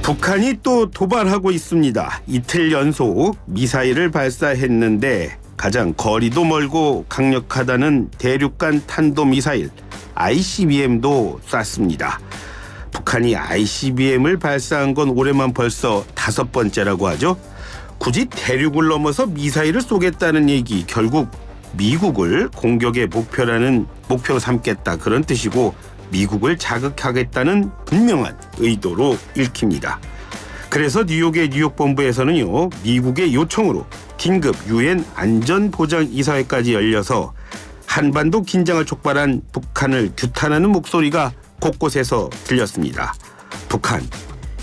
북한이 또 도발하고 있습니다. 이틀 연속 미사일을 발사했는데 가장 거리도 멀고 강력하다는 대륙간 탄도미사일 ICBM도 쐈습니다. 북한이 ICBM을 발사한 건 올해만 벌써 5번째라고 하죠. 굳이 대륙을 넘어서 미사일을 쏘겠다는 얘기, 결국 미국을 공격의 목표로 삼겠다, 그런 뜻이고 미국을 자극하겠다는 분명한 의도로 읽힙니다. 그래서 뉴욕의 뉴욕본부에서는요, 미국의 요청으로 긴급 유엔 안전보장이사회까지 열려서 한반도 긴장을 촉발한 북한을 규탄하는 목소리가 곳곳에서 들렸습니다. 북한,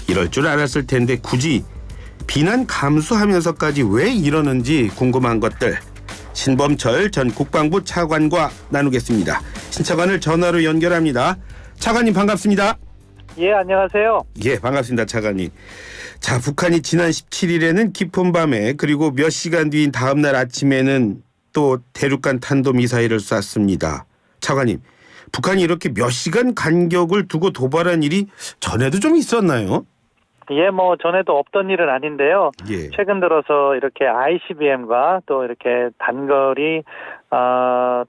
이럴 줄 알았을 텐데 굳이 비난 감수하면서까지 왜 이러는지 궁금한 것들, 신범철 전 국방부 차관과 나누겠습니다. 신 차관을 전화로 연결합니다. 차관님 반갑습니다. 예, 안녕하세요. 예, 반갑습니다, 차관님. 자, 북한이 지난 17일에는 깊은 밤에, 그리고 몇 시간 뒤인 다음 날 아침에는 또 대륙간 탄도미사일을 쐈습니다. 차관님, 북한이 이렇게 몇 시간 간격을 두고 도발한 일이 전에도 좀 있었나요? 예, 전에도 없던 일은 아닌데요. 예. 최근 들어서 이렇게 ICBM과 또 이렇게 단거리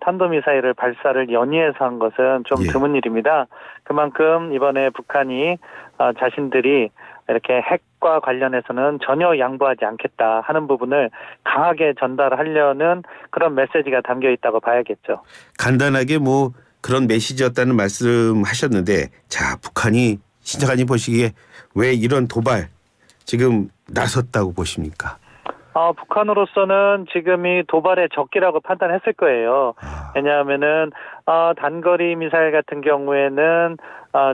탄도미사일을 발사를 연이어서 한 것은 좀 예. 드문 일입니다. 그만큼 이번에 북한이 자신들이 이렇게 핵과 관련해서는 전혀 양보하지 않겠다 하는 부분을 강하게 전달하려는 그런 메시지가 담겨 있다고 봐야겠죠. 간단하게 그런 메시지였다는 말씀하셨는데, 자, 북한이 신 차관님 보시기에 왜 이런 도발 지금 나섰다고 보십니까? 북한으로서는 지금이 도발의 적기라고 판단했을 거예요. 왜냐하면은 단거리 미사일 같은 경우에는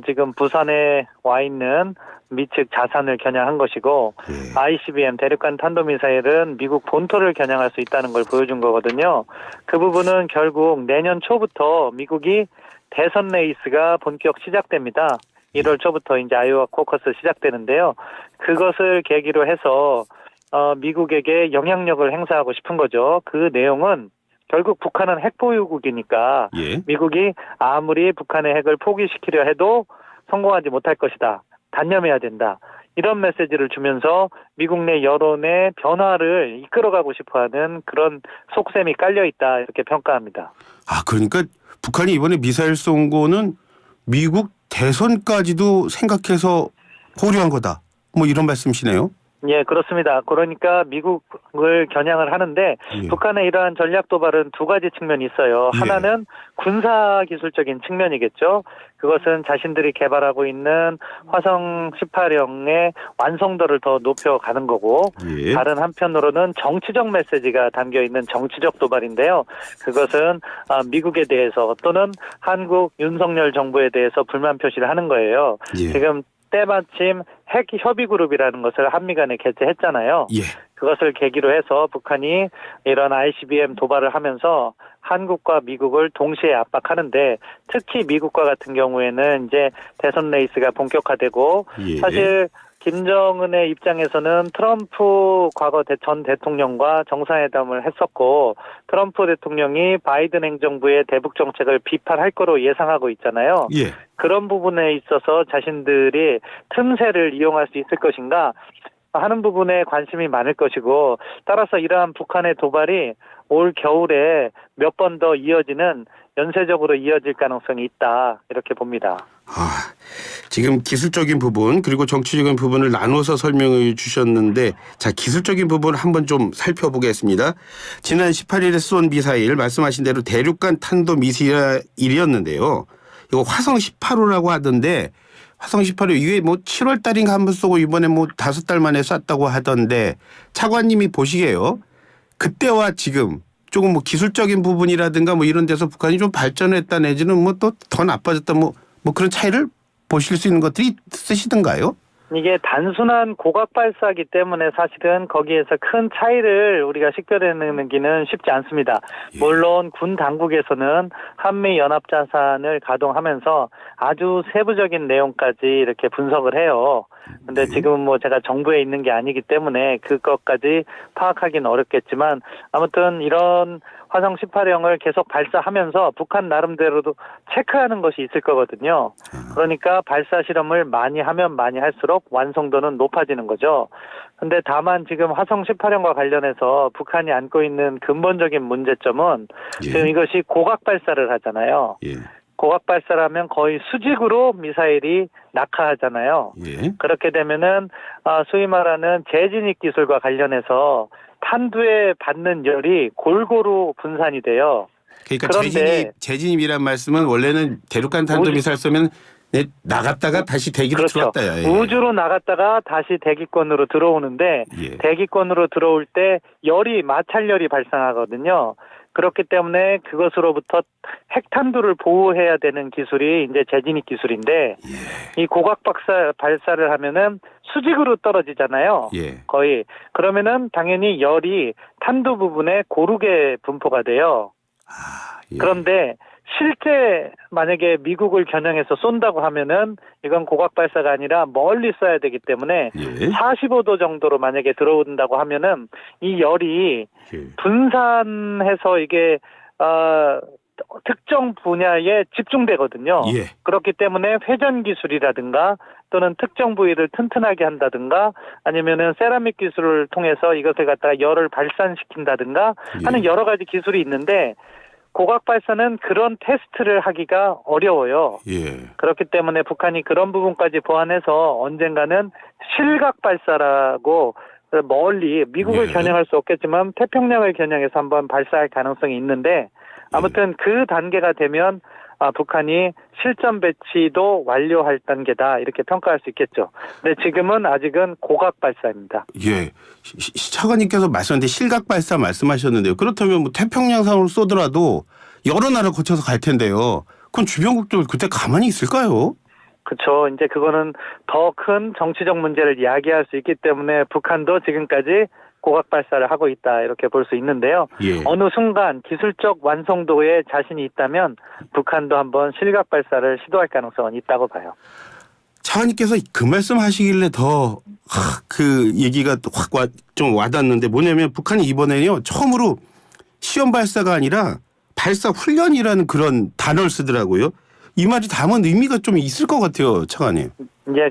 지금 부산에 와 있는 미 측 자산을 겨냥한 것이고, 예. ICBM 대륙간 탄도미사일은 미국 본토를 겨냥할 수 있다는 걸 보여준 거거든요. 그 부분은 결국 내년 초부터 미국이 대선 레이스가 본격 시작됩니다. 1월 초부터 이제 아이오와 코커스 시작되는데요. 그것을 계기로 해서 미국에게 영향력을 행사하고 싶은 거죠. 그 내용은 결국 북한은 핵 보유국이니까 예. 미국이 아무리 북한의 핵을 포기시키려 해도 성공하지 못할 것이다. 단념해야 된다. 이런 메시지를 주면서 미국 내 여론의 변화를 이끌어가고 싶어하는 그런 속셈이 깔려있다, 이렇게 평가합니다. 그러니까 북한이 이번에 미사일 쏜 거는 미국 대선까지도 생각해서 고려한 거다, 이런 말씀이시네요. 예, 그렇습니다. 그러니까 미국을 겨냥을 하는데, 예. 북한의 이러한 전략 도발은 두 가지 측면이 있어요. 예. 하나는 군사 기술적인 측면이겠죠. 그것은 자신들이 개발하고 있는 화성 18형의 완성도를 더 높여가는 거고, 예. 다른 한편으로는 정치적 메시지가 담겨있는 정치적 도발인데요. 그것은 미국에 대해서 또는 한국 윤석열 정부에 대해서 불만 표시를 하는 거예요. 예. 지금 때마침 핵협의그룹이라는 것을 한미 간에 개최했잖아요. 예. 그것을 계기로 해서 북한이 이런 ICBM 도발을 하면서 한국과 미국을 동시에 압박하는데, 특히 미국과 같은 경우에는 이제 대선 레이스가 본격화되고, 예. 사실 김정은의 입장에서는 트럼프 과거 전 대통령과 정상회담을 했었고, 트럼프 대통령이 바이든 행정부의 대북 정책을 비판할 거로 예상하고 있잖아요. 예. 그런 부분에 있어서 자신들이 틈새를 이용할 수 있을 것인가 하는 부분에 관심이 많을 것이고, 따라서 이러한 북한의 도발이 올 겨울에 몇 번 더 이어지는, 연쇄적으로 이어질 가능성이 있다, 이렇게 봅니다. 지금 기술적인 부분 그리고 정치적인 부분을 나눠서 설명해 주셨는데, 자, 기술적인 부분 한번 좀 살펴보겠습니다. 지난 18일에 쏜 미사일, 말씀하신 대로 대륙간 탄도 미사일이었는데요. 이거 화성 18호라고 하던데, 화성 18호 이게 7월 달인가 한번 쏘고 이번에 5달 만에 쐈다고 하던데, 차관님이 보시기에요, 그때와 지금 조금 기술적인 부분이라든가 이런 데서 북한이 좀 발전했다 내지는 또 더 나빠졌다 그런 차이를 보실 수 있는 것들이 있으시던가요? 이게 단순한 고각 발사기 때문에 사실은 거기에서 큰 차이를 우리가 식별해내기는 쉽지 않습니다. 예. 물론 군 당국에서는 한미 연합자산을 가동하면서 아주 세부적인 내용까지 이렇게 분석을 해요. 근데 지금은 제가 정부에 있는 게 아니기 때문에 그것까지 파악하기는 어렵겠지만, 아무튼 이런 화성 18형을 계속 발사하면서 북한 나름대로도 체크하는 것이 있을 거거든요. 그러니까 발사 실험을 많이 하면 많이 할수록 완성도는 높아지는 거죠. 근데 다만 지금 화성 18형과 관련해서 북한이 안고 있는 근본적인 문제점은 지금 이것이 고각 발사를 하잖아요. 고각 발사라면 거의 수직으로 미사일이 낙하하잖아요. 그렇게 되면은 소위 말하는 재진입 기술과 관련해서 탄두에 받는 열이 골고루 분산이 돼요. 그러니까 재진입이란 말씀은 원래는 대륙간 탄도미사일 쏘면 나갔다가 다시 대기로 들어왔다요. 우주로 나갔다가 다시 대기권으로 들어오는데 대기권으로 들어올 때 마찰열이 발생하거든요. 그렇기 때문에 그것으로부터 핵탄두를 보호해야 되는 기술이 이제 재진입 기술인데 이 고각 발사를 하면은 수직으로 떨어지잖아요. 거의. 그러면은 당연히 열이 탄두 부분에 고르게 분포가 돼요. 그런데 실제 만약에 미국을 겨냥해서 쏜다고 하면은 이건 고각 발사가 아니라 멀리 쏴야 되기 때문에 45도 정도로 만약에 들어온다고 하면은 이 열이 분산해서 이게 특정 분야에 집중되거든요. 그렇기 때문에 회전 기술이라든가 또는 특정 부위를 튼튼하게 한다든가 아니면은 세라믹 기술을 통해서 이것을 갖다가 열을 발산시킨다든가 하는 여러 가지 기술이 있는데 고각 발사는 그런 테스트를 하기가 어려워요. 그렇기 때문에 북한이 그런 부분까지 보완해서 언젠가는 실각 발사라고 멀리 미국을 겨냥할 수 없겠지만 태평양을 겨냥해서 한번 발사할 가능성이 있는데 아무튼 그 단계가 되면 북한이 실전 배치도 완료할 단계다 이렇게 평가할 수 있겠죠. 근데 지금은 아직은 고각 발사입니다. 차관님께서 말씀하셨는데 실각 발사 말씀하셨는데요. 그렇다면 뭐 태평양상으로 쏘더라도 여러 나라 거쳐서 갈 텐데요. 그럼 주변국들 그때 가만히 있을까요? 그렇죠. 이제 그거는 더 큰 정치적 문제를 이야기할 수 있기 때문에 북한도 지금까지 고각 발사를 하고 있다 이렇게 볼 수 있는데요. 어느 순간 기술적 완성도에 자신이 있다면 북한도 한번 실각 발사를 시도할 가능성은 있다고 봐요. 차관님께서 그 말씀하시길래 더 그 얘기가 확 좀 와닿는데 뭐냐면 북한이 이번에요 처음으로 시험 발사가 아니라 발사 훈련이라는 그런 단어를 쓰더라고요. 이 말이 담은 의미가 좀 있을 것 같아요, 차관님.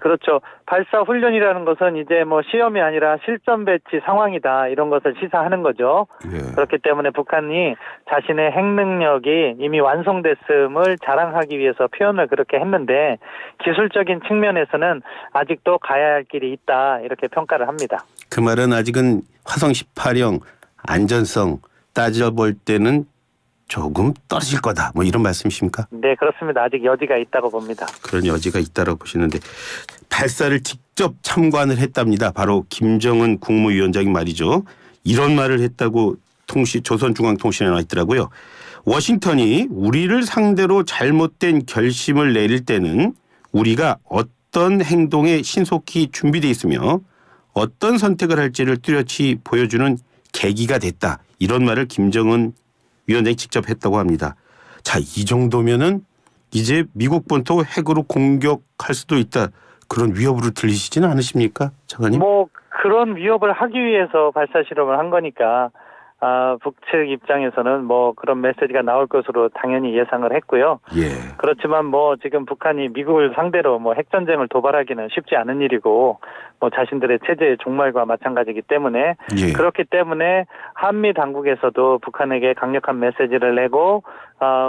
그렇죠. 발사 훈련이라는 것은 이제 뭐 시험이 아니라 실전 배치 상황이다 이런 것을 시사하는 거죠. 그렇기 때문에 북한이 자신의 핵 능력이 이미 완성됐음을 자랑하기 위해서 표현을 그렇게 했는데 기술적인 측면에서는 아직도 가야 할 길이 있다 이렇게 평가를 합니다. 그 말은 아직은 화성 18형 안전성 따져볼 때는 조금 떨어질 거다. 뭐 이런 말씀이십니까? 네, 그렇습니다. 아직 여지가 있다고 봅니다. 그런 여지가 있다고 보시는데 발사를 직접 참관을 했답니다. 바로 김정은 국무위원장이 말이죠. 이런 말을 했다고 조선중앙통신에 나와 있더라고요. 워싱턴이 우리를 상대로 잘못된 결심을 내릴 때는 우리가 어떤 행동에 신속히 준비되어 있으며 어떤 선택을 할지를 뚜렷이 보여주는 계기가 됐다. 이런 말을 김정은 위원장이 직접 했다고 합니다. 자, 이 정도면은 이제 미국 본토 핵으로 공격할 수도 있다. 그런 위협으로 들리시지는 않으십니까, 차관님? 뭐 그런 위협을 하기 위해서 발사 실험을 한 거니까 북측 입장에서는 뭐 그런 메시지가 나올 것으로 당연히 예상을 했고요. 그렇지만 뭐 지금 북한이 미국을 상대로 뭐 핵전쟁을 도발하기는 쉽지 않은 일이고 뭐 자신들의 체제의 종말과 마찬가지이기 때문에 그렇기 때문에 한미 당국에서도 북한에게 강력한 메시지를 내고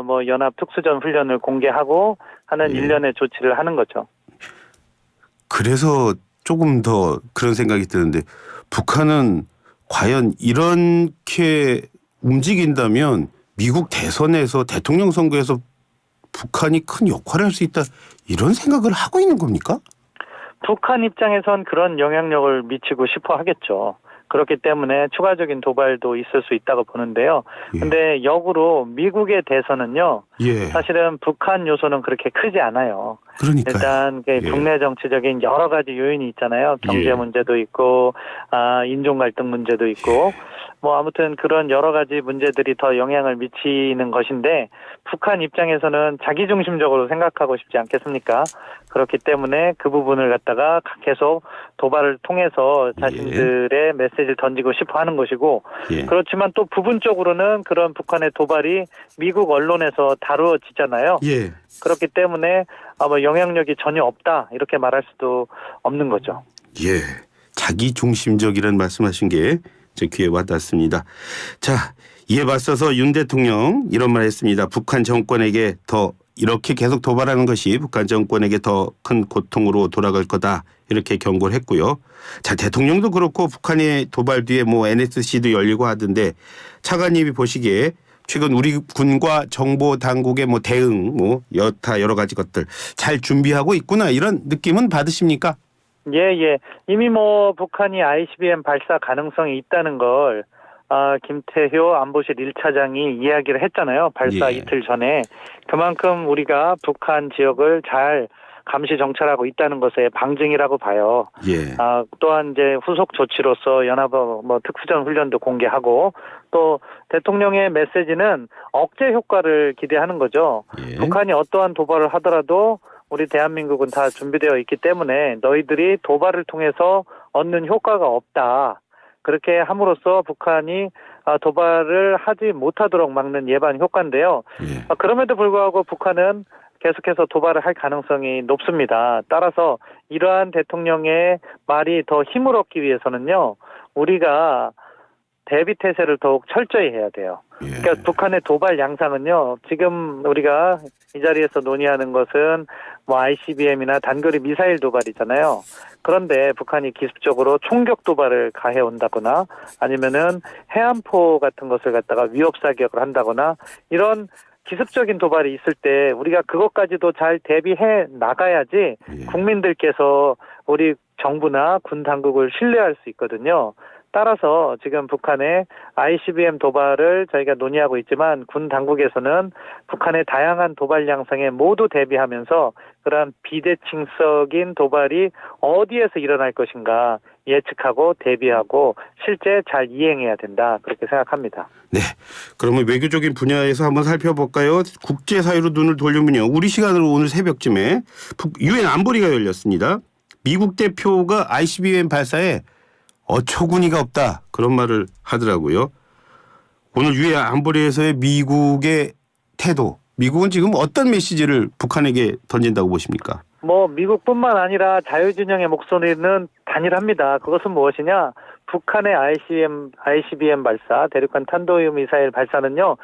뭐 연합 특수전 훈련을 공개하고 하는 일련의 조치를 하는 거죠. 그래서 조금 더 그런 생각이 드는데 북한은 과연 이렇게 움직인다면 미국 대선에서 대통령 선거에서 북한이 큰 역할을 할 수 있다 이런 생각을 하고 있는 겁니까? 북한 입장에선 그런 영향력을 미치고 싶어 하겠죠. 그렇기 때문에 추가적인 도발도 있을 수 있다고 보는데요. 근데 역으로 미국의 대선은요. 사실은 북한 요소는 그렇게 크지 않아요. 일단 국내 정치적인 여러 가지 요인이 있잖아요. 경제 문제도 있고 인종 갈등 문제도 있고 뭐 아무튼 그런 여러 가지 문제들이 더 영향을 미치는 것인데 북한 입장에서는 자기중심적으로 생각하고 싶지 않겠습니까? 그렇기 때문에 그 부분을 갖다가 계속 도발을 통해서 자신들의 메시지를 던지고 싶어 하는 것이고 예. 그렇지만 또 부분적으로는 그런 북한의 도발이 미국 언론에서 다루어지잖아요. 예. 그렇기 때문에 뭐 영향력이 전혀 없다 이렇게 말할 수도 없는 거죠. 예. 자기 중심적이라는 말씀하신 게 제 귀에 와닿습니다. 자, 이에 맞서서 윤 대통령 이런 말 했습니다. 북한 정권에게 더 이렇게 계속 도발하는 것이 북한 정권에게 더 큰 고통으로 돌아갈 거다 이렇게 경고를 했고요. 자, 대통령도 그렇고 북한의 도발 뒤에 뭐 NSC도 열리고 하던데 차관님이 보시기에 최근 우리 군과 정보 당국의 뭐 대응 뭐 여러 가지 것들 잘 준비하고 있구나 이런 느낌은 받으십니까? 예. 이미 뭐 북한이 ICBM 발사 가능성이 있다는 걸 김태효 안보실 1차장이 이야기를 했잖아요. 발사 예. 이틀 전에. 그만큼 우리가 북한 지역을 잘 감시 정찰하고 있다는 것의 방증이라고 봐요. 예. 또한 이제 후속 조치로서 연합 특수전 훈련도 공개하고 또 대통령의 메시지는 억제 효과를 기대하는 거죠. 예. 북한이 어떠한 도발을 하더라도 우리 대한민국은 다 준비되어 있기 때문에 너희들이 도발을 통해서 얻는 효과가 없다. 그렇게 함으로써 북한이 도발을 하지 못하도록 막는 예방 효과인데요. 예. 그럼에도 불구하고 북한은 계속해서 도발을 할 가능성이 높습니다. 따라서 이러한 대통령의 말이 더 힘을 얻기 위해서는요. 우리가 대비태세를 더욱 철저히 해야 돼요. 예. 그러니까 북한의 도발 양상은요. 지금 우리가 이 자리에서 논의하는 것은 뭐 ICBM이나 단거리 미사일 도발이잖아요. 그런데 북한이 기습적으로 총격 도발을 가해온다거나 아니면은 해안포 같은 것을 갖다가 위협 사격을 한다거나 이런 기습적인 도발이 있을 때 우리가 그것까지도 잘 대비해 나가야지 예. 국민들께서 우리 정부나 군 당국을 신뢰할 수 있거든요. 따라서 지금 북한의 ICBM 도발을 저희가 논의하고 있지만 군 당국에서는 북한의 다양한 도발 양상에 모두 대비하면서 그러한 비대칭적인 도발이 어디에서 일어날 것인가 예측하고 대비하고 실제 잘 이행해야 된다 그렇게 생각합니다. 네. 그러면 외교적인 분야에서 한번 살펴볼까요? 국제사회로 눈을 돌리면요. 우리 시간으로 오늘 새벽쯤에 유엔 안보리가 열렸습니다. 미국 대표가 ICBM 발사에 어처구니가 없다 그런 말을 하더라고요. 오늘 유엔 안보리에서의 미국의 태도, 미국은 지금 어떤 메시지를 북한에게 던진다고 보십니까? 뭐 미국뿐만 아니라 자유진영의 목소리는 단일합니다. 그것은 무엇이냐? 북한의 ICBM 발사, 대륙간 탄도미사일 발사는요.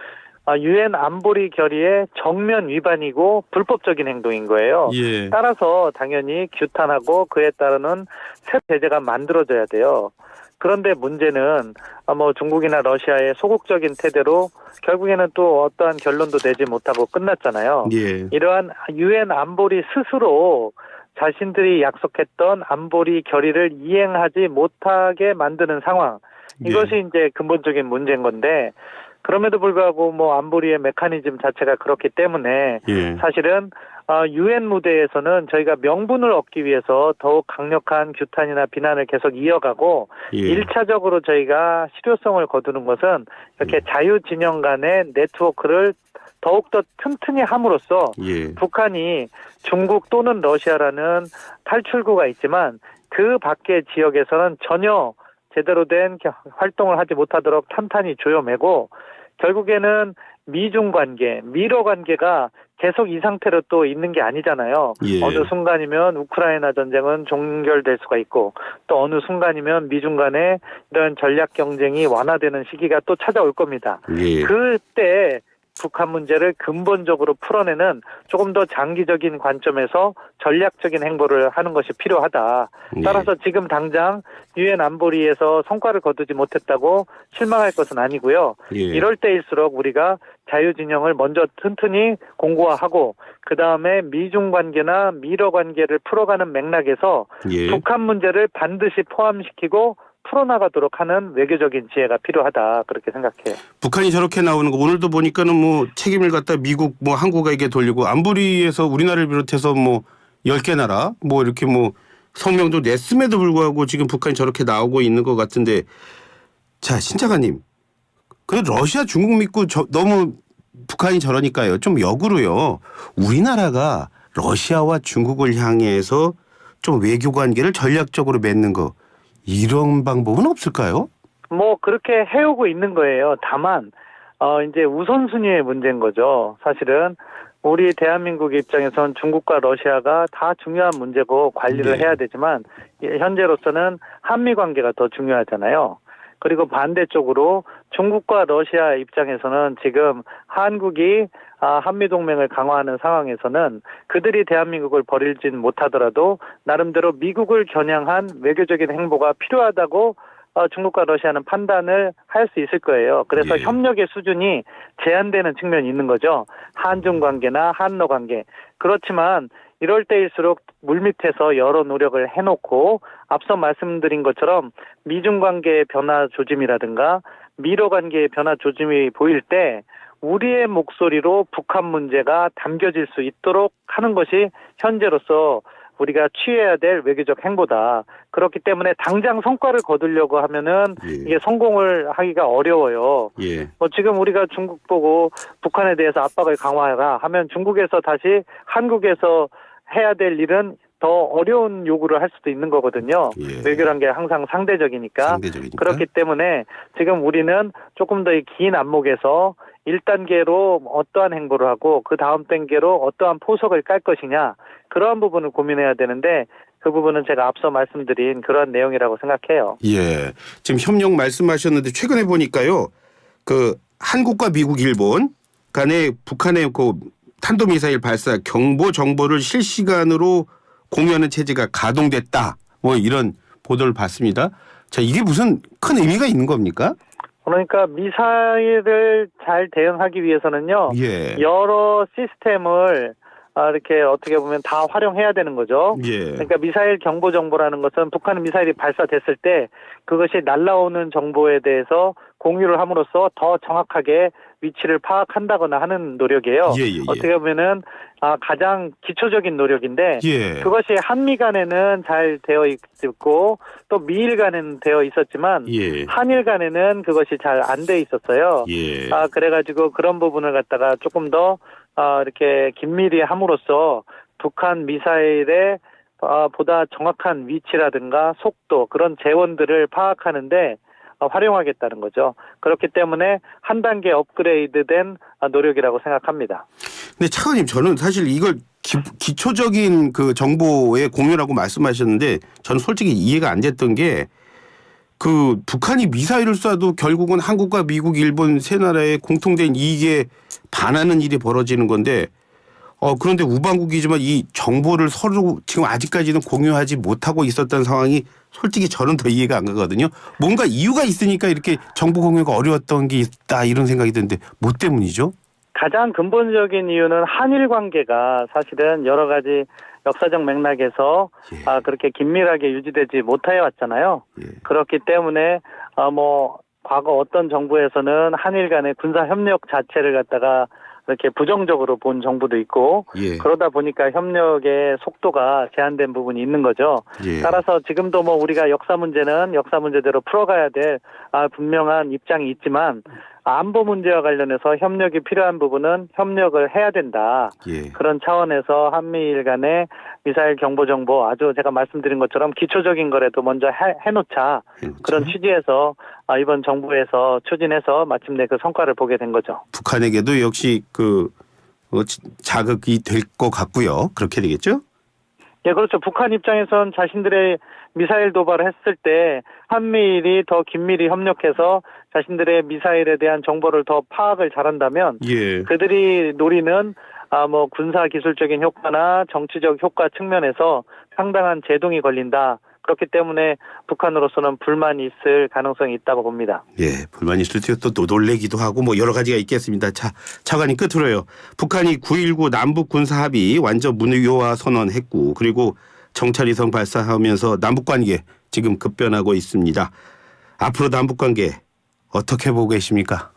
유엔 안보리 결의의 정면 위반이고 불법적인 행동인 거예요. 예. 따라서 당연히 규탄하고 그에 따르는 새 제재가 만들어져야 돼요. 그런데 문제는 뭐 중국이나 러시아의 소극적인 태도로 결국에는 또 어떠한 결론도 내지 못하고 끝났잖아요. 예. 이러한 유엔 안보리 스스로 자신들이 약속했던 안보리 결의를 이행하지 못하게 만드는 상황. 이것이 이제 근본적인 문제인 건데 그럼에도 불구하고 뭐 안보리의 메커니즘 자체가 그렇기 때문에 예. 사실은 유엔 무대에서는 저희가 명분을 얻기 위해서 더욱 강력한 규탄이나 비난을 계속 이어가고 예. 1차적으로 저희가 실효성을 거두는 것은 이렇게 자유진영 간의 네트워크를 더욱더 튼튼히 함으로써 예. 북한이 중국 또는 러시아라는 탈출구가 있지만 그 밖의 지역에서는 전혀 제대로 된 활동을 하지 못하도록 탄탄히 조여매고 결국에는 미중 관계, 미러 관계가 계속 이 상태로 또 있는 게 아니잖아요. 예. 어느 순간이면 우크라이나 전쟁은 종결될 수가 있고 또 어느 순간이면 미중 간의 이런 전략 경쟁이 완화되는 시기가 또 찾아올 겁니다. 예. 그때 북한 문제를 근본적으로 풀어내는 조금 더 장기적인 관점에서 전략적인 행보를 하는 것이 필요하다. 따라서 지금 당장 유엔 안보리에서 성과를 거두지 못했다고 실망할 것은 아니고요. 예. 이럴 때일수록 우리가 자유진영을 먼저 튼튼히 공고화하고 그다음에 미중 관계나 미러 관계를 풀어가는 맥락에서 예. 북한 문제를 반드시 포함시키고 풀어나가도록 하는 외교적인 지혜가 필요하다 그렇게 생각해요. 북한이 저렇게 나오는 거 오늘도 보니까는 뭐 책임을 갖다 미국 뭐 한국에게 돌리고 안보리에서 우리나라를 비롯해서 뭐 10개 나라 뭐 이렇게 뭐 성명도 냈음에도 불구하고 지금 북한이 저렇게 나오고 있는 것 같은데 자, 신차관님. 그 러시아, 중국 믿고 너무 북한이 저러니까요. 좀 역으로요. 우리나라가 러시아와 중국을 향해서 좀 외교 관계를 전략적으로 맺는 거 이런 방법은 없을까요? 뭐 그렇게 해오고 있는 거예요. 다만 이제 우선순위의 문제인 거죠. 사실은 우리 대한민국 입장에선 중국과 러시아가 다 중요한 문제고 관리를 네. 해야 되지만 현재로서는 한미 관계가 더 중요하잖아요. 그리고 반대쪽으로 중국과 러시아 입장에서는 지금 한국이 한미 동맹을 강화하는 상황에서는 그들이 대한민국을 버리진 못하더라도 나름대로 미국을 겨냥한 외교적인 행보가 필요하다고 중국과 러시아는 판단을 할 수 있을 거예요. 그래서 예. 협력의 수준이 제한되는 측면이 있는 거죠. 한중 관계나 한러 관계. 그렇지만 이럴 때일수록 물밑에서 여러 노력을 해놓고 앞서 말씀드린 것처럼 미중 관계의 변화 조짐이라든가 미러 관계의 변화 조짐이 보일 때 우리의 목소리로 북한 문제가 담겨질 수 있도록 하는 것이 현재로서 우리가 취해야 될 외교적 행보다. 그렇기 때문에 당장 성과를 거두려고 하면은 예. 이게 성공을 하기가 어려워요. 예. 뭐 지금 우리가 중국 보고 북한에 대해서 압박을 강화하라 하면 중국에서 다시 한국에서 해야 될 일은 더 어려운 요구를 할 수도 있는 거거든요. 예. 외교란 게 항상 상대적이니까. 상대적이니까. 그렇기 때문에 지금 우리는 조금 더 긴 안목에서 1단계로 어떠한 행보를 하고 그 다음 단계로 어떠한 포석을 깔 것이냐 그러한 부분을 고민해야 되는데 그 부분은 제가 앞서 말씀드린 그러한 내용이라고 생각해요. 예. 지금 협력 말씀하셨는데 최근에 보니까요. 그 한국과 미국, 일본 간에 북한의 그 탄도미사일 발사 경보 정보를 실시간으로 공유하는 체제가 가동됐다. 뭐 이런 보도를 봤습니다. 자, 이게 무슨 큰 의미가 있는 겁니까? 그러니까 미사일을 잘 대응하기 위해서는요. 예. 여러 시스템을 이렇게 어떻게 보면 다 활용해야 되는 거죠. 예. 그러니까 미사일 경보 정보라는 것은 북한 미사일이 발사됐을 때 그것이 날아오는 정보에 대해서 공유를 함으로써 더 정확하게 위치를 파악한다거나 하는 노력이에요. 예, 예, 예. 어떻게 보면은 가장 기초적인 노력인데 예. 그것이 한미 간에는 잘 되어 있고 또 미일 간에는 되어 있었지만 예. 한일 간에는 그것이 잘 안 돼 있었어요. 예. 그래가지고 그런 부분을 갖다가 조금 더 이렇게 긴밀히 함으로써 북한 미사일의 보다 정확한 위치라든가 속도 그런 재원들을 파악하는데 활용하겠다는 거죠. 그렇기 때문에 한 단계 업그레이드된 노력이라고 생각합니다. 근데 차관님 저는 사실 이걸 기초적인 그 정보의 공유라고 말씀하셨는데 저는 솔직히 이해가 안 됐던 게 그 북한이 미사일을 쏴도 결국은 한국과 미국, 일본 세 나라의 공통된 이익에 반하는 일이 벌어지는 건데 그런데 우방국이지만 이 정보를 서로 지금 아직까지는 공유하지 못하고 있었던 상황이 솔직히 저는 더 이해가 안 가거든요. 뭔가 이유가 있으니까 이렇게 정보 공유가 어려웠던 게 있다 이런 생각이 드는데 뭐 때문이죠? 가장 근본적인 이유는 한일 관계가 사실은 여러 가지 역사적 맥락에서 예. 그렇게 긴밀하게 유지되지 못해 왔잖아요. 예. 그렇기 때문에 뭐 과거 어떤 정부에서는 한일 간의 군사 협력 자체를 갖다가 이렇게 부정적으로 본 정부도 있고 예. 그러다 보니까 협력의 속도가 제한된 부분이 있는 거죠. 예. 따라서 지금도 뭐 우리가 역사 문제는 역사 문제대로 풀어가야 될 분명한 입장이 있지만 안보 문제와 관련해서 협력이 필요한 부분은 협력을 해야 된다. 예. 그런 차원에서 한미일 간의 미사일 경보 정보 아주 제가 말씀드린 것처럼 기초적인 거라도 먼저 해놓자. 그런 취지에서 이번 정부에서 추진해서 마침내 그 성과를 보게 된 거죠. 북한에게도 역시 그 자극이 될 것 같고요. 그렇게 되겠죠? 예, 그렇죠. 북한 입장에선 자신들의 미사일 도발을 했을 때 한미일이 더 긴밀히 협력해서 자신들의 미사일에 대한 정보를 더 파악을 잘한다면 예. 그들이 노리는 뭐 군사 기술적인 효과나 정치적 효과 측면에서 상당한 제동이 걸린다. 그렇기 때문에 북한으로서는 불만이 있을 가능성이 있다고 봅니다. 예, 불만이 있을 때 또 놀래기도 하고 뭐 여러 가지가 있겠습니다. 자, 차관님 끝으로요. 북한이 9.19 남북 군사 합의 완전 무효화 선언했고 그리고 정찰위성 발사하면서 남북관계 지금 급변하고 있습니다. 앞으로 남북관계 어떻게 보고 계십니까?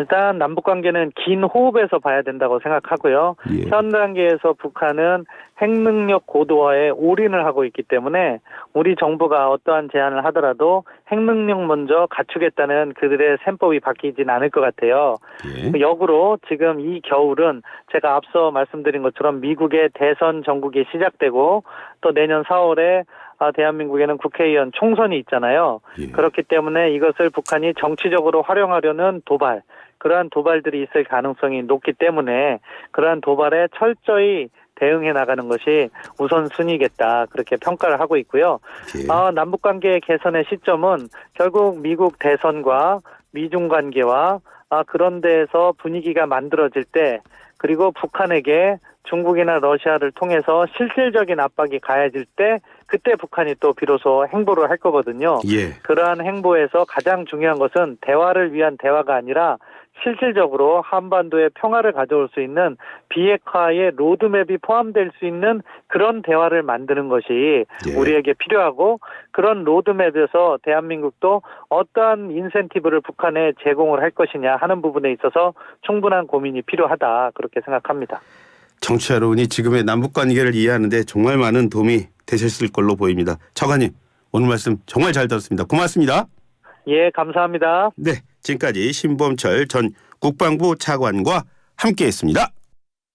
일단 남북 관계는 긴 호흡에서 봐야 된다고 생각하고요. 예. 현 단계에서 북한은 핵능력 고도화에 올인을 하고 있기 때문에 우리 정부가 어떠한 제안을 하더라도 핵능력 먼저 갖추겠다는 그들의 셈법이 바뀌진 않을 것 같아요. 예. 역으로 지금 이 겨울은 제가 앞서 말씀드린 것처럼 미국의 대선 전국이 시작되고 또 내년 4월에 대한민국에는 국회의원 총선이 있잖아요. 예. 그렇기 때문에 이것을 북한이 정치적으로 활용하려는 도발, 그러한 도발들이 있을 가능성이 높기 때문에 그러한 도발에 철저히 대응해 나가는 것이 우선순위겠다, 그렇게 평가를 하고 있고요. 예. 남북관계 개선의 시점은 결국 미국 대선과 미중 관계와 그런 데에서 분위기가 만들어질 때, 그리고 북한에게 중국이나 러시아를 통해서 실질적인 압박이 가해질 때, 그때 북한이 또 비로소 행보를 할 거거든요. 예. 그러한 행보에서 가장 중요한 것은 대화를 위한 대화가 아니라 실질적으로 한반도의 평화를 가져올 수 있는 비핵화의 로드맵이 포함될 수 있는 그런 대화를 만드는 것이 예. 우리에게 필요하고, 그런 로드맵에서 대한민국도 어떠한 인센티브를 북한에 제공을 할 것이냐 하는 부분에 있어서 충분한 고민이 필요하다, 그렇게 생각합니다. 청취자 여러분이 지금의 남북 관계를 이해하는데 정말 많은 도움이 되셨을 걸로 보입니다. 차관님, 오늘 말씀 정말 잘 들었습니다. 고맙습니다. 예, 감사합니다. 네, 지금까지 신범철 전 국방부 차관과 함께했습니다.